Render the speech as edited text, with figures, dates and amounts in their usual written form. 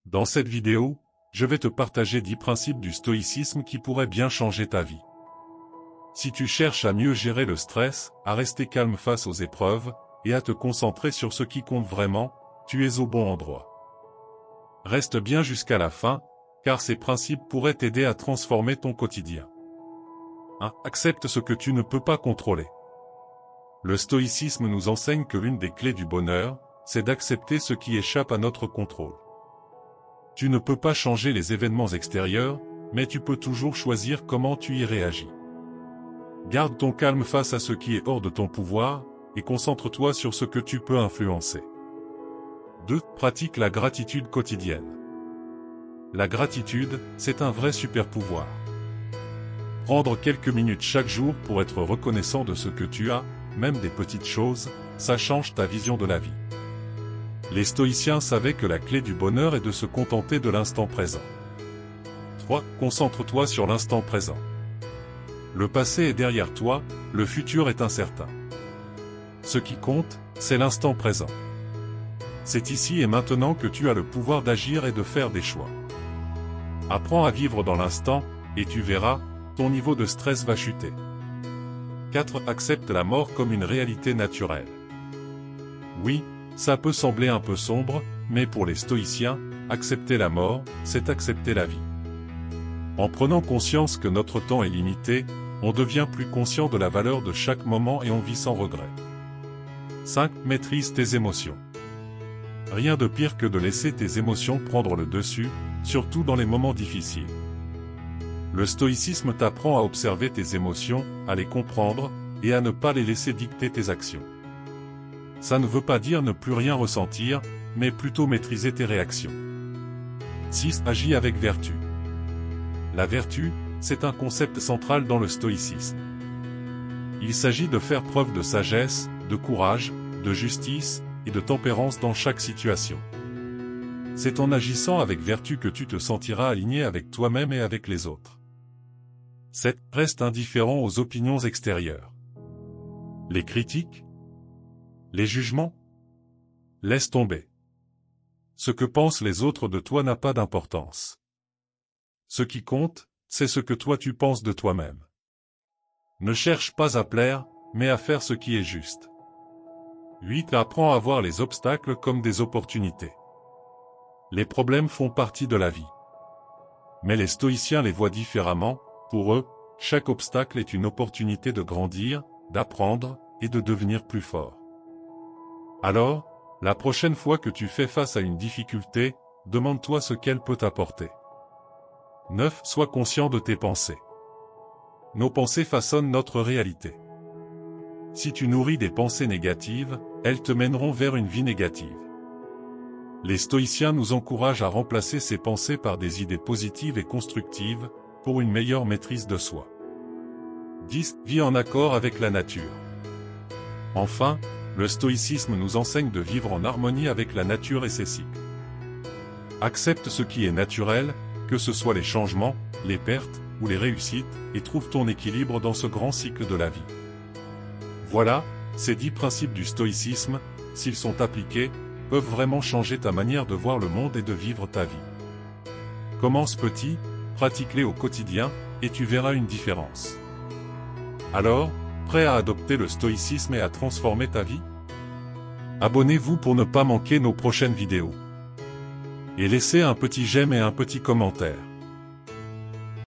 Dans cette vidéo, je vais te partager 10 principes du stoïcisme qui pourraient bien changer ta vie. Si tu cherches à mieux gérer le stress, à rester calme face aux épreuves, et à te concentrer sur ce qui compte vraiment, tu es au bon endroit. Reste bien jusqu'à la fin, car ces principes pourraient t'aider à transformer ton quotidien. 1. Accepte ce que tu ne peux pas contrôler. Le stoïcisme nous enseigne que l'une des clés du bonheur, c'est d'accepter ce qui échappe à notre contrôle. Tu ne peux pas changer les événements extérieurs, mais tu peux toujours choisir comment tu y réagis. Garde ton calme face à ce qui est hors de ton pouvoir, et concentre-toi sur ce que tu peux influencer. 2. Pratique la gratitude quotidienne. La gratitude, c'est un vrai super-pouvoir. Prendre quelques minutes chaque jour pour être reconnaissant de ce que tu as, même des petites choses, ça change ta vision de la vie. Les stoïciens savaient que la clé du bonheur est de se contenter de l'instant présent. 3. Concentre-toi sur l'instant présent. Le passé est derrière toi, le futur est incertain. Ce qui compte, c'est l'instant présent. C'est ici et maintenant que tu as le pouvoir d'agir et de faire des choix. Apprends à vivre dans l'instant, et tu verras, ton niveau de stress va chuter. 4. Accepte la mort comme une réalité naturelle. Oui, ça peut sembler un peu sombre, mais pour les stoïciens, accepter la mort, c'est accepter la vie. En prenant conscience que notre temps est limité, on devient plus conscient de la valeur de chaque moment et on vit sans regret. 5. Maîtrise tes émotions. Rien de pire que de laisser tes émotions prendre le dessus, surtout dans les moments difficiles. Le stoïcisme t'apprend à observer tes émotions, à les comprendre, et à ne pas les laisser dicter tes actions. Ça ne veut pas dire ne plus rien ressentir, mais plutôt maîtriser tes réactions. 6. Agis avec vertu. La vertu, c'est un concept central dans le stoïcisme. Il s'agit de faire preuve de sagesse, de courage, de justice, et de tempérance dans chaque situation. C'est en agissant avec vertu que tu te sentiras aligné avec toi-même et avec les autres. 7. Reste indifférent aux opinions extérieures. Les critiques? Les jugements? Laisse tomber. Ce que pensent les autres de toi n'a pas d'importance. Ce qui compte, c'est ce que toi tu penses de toi-même. Ne cherche pas à plaire, mais à faire ce qui est juste. 8. Apprends à voir les obstacles comme des opportunités. Les problèmes font partie de la vie. Mais les stoïciens les voient différemment. Pour eux, chaque obstacle est une opportunité de grandir, d'apprendre, et de devenir plus fort. Alors, la prochaine fois que tu fais face à une difficulté, demande-toi ce qu'elle peut t'apporter. 9. Sois conscient de tes pensées. Nos pensées façonnent notre réalité. Si tu nourris des pensées négatives, elles te mèneront vers une vie négative. Les stoïciens nous encouragent à remplacer ces pensées par des idées positives et constructives, pour une meilleure maîtrise de soi. 10. Vis en accord avec la nature. Enfin, le stoïcisme nous enseigne de vivre en harmonie avec la nature et ses cycles. Accepte ce qui est naturel, que ce soit les changements, les pertes, ou les réussites, et trouve ton équilibre dans ce grand cycle de la vie. Voilà, ces 10 principes du stoïcisme, s'ils sont appliqués, peuvent vraiment changer ta manière de voir le monde et de vivre ta vie. Commence petit, pratique-les au quotidien, et tu verras une différence. Alors, prêt à adopter le stoïcisme et à transformer ta vie? Abonnez-vous pour ne pas manquer nos prochaines vidéos. Et laissez un petit j'aime et un petit commentaire.